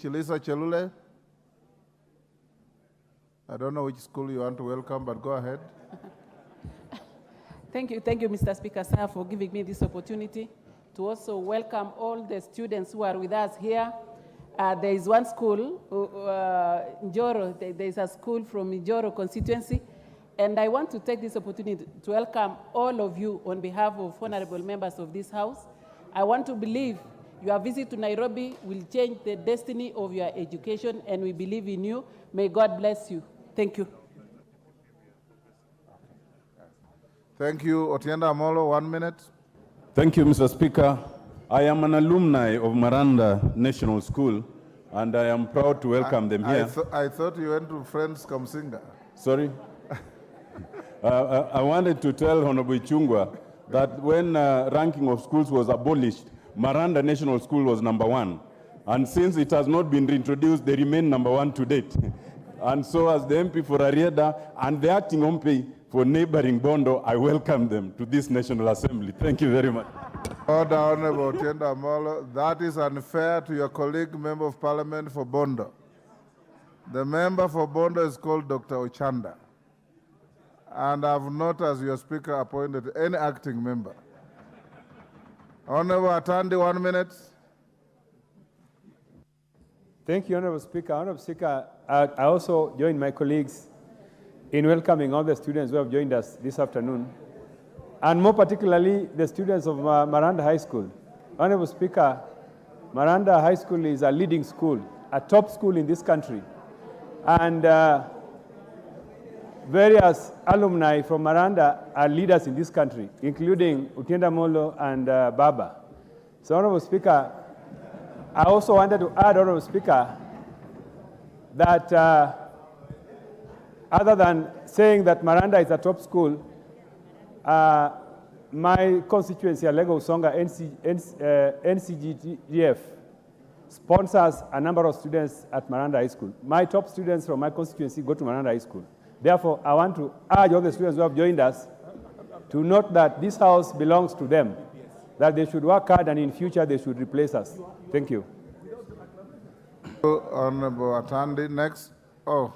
Chilisa Chelule. I don't know which school you want to welcome, but go ahead. Thank you, Mr. Speaker, sir, for giving me this opportunity to also welcome all the students who are with us here. There is one school, Njoro, there is a school from Njoro constituency, and I want to take this opportunity to welcome all of you on behalf of honorable members of this House. I want to believe your visit to Nairobi will change the destiny of your education, and we believe in you. May God bless you. Thank you. Thank you. Otienda Amolo, 1 minute. Thank you, Mr. Speaker. I am an alumni of Maranda National School, and I am proud to welcome them here. I thought you went to Friends Kamsinga. Sorry? I wanted to tell Honorable Chungwa that when ranking of schools was abolished, Maranda National School was #1. And since it has not been reintroduced, they remain #1 to date. And so as the MP for Arieda and the acting MP for neighboring Bondo, I welcome them to this National Assembly. Thank you very much. Order, Honorable Otienda Amolo. That is unfair to your colleague, Member of Parliament for Bondo. The member for Bondo is called Dr. Ochanda. And I have not, as your speaker, appointed any acting member. Honorable Atandi, 1 minute. Thank you, Honorable Speaker. Honorable Speaker, I also join my colleagues in welcoming all the students who have joined us this afternoon, and more particularly the students of Maranda High School. Honorable Speaker, Maranda High School is a leading school, a top school in this country, and various alumni from Maranda are leaders in this country, including Otienda Amolo and Baba. So, Honorable Speaker, I also wanted to add, Honorable Speaker, that other than saying that Maranda is a top school, my constituency, Alego Usonga NCGTF, sponsors a number of students at Maranda High School. My top students from my constituency go to Maranda High School. Therefore, I want to urge all the students who have joined us to note that this house belongs to them, that they should work hard and in future they should replace us. Thank you. Honorable Atandi, next. Oh.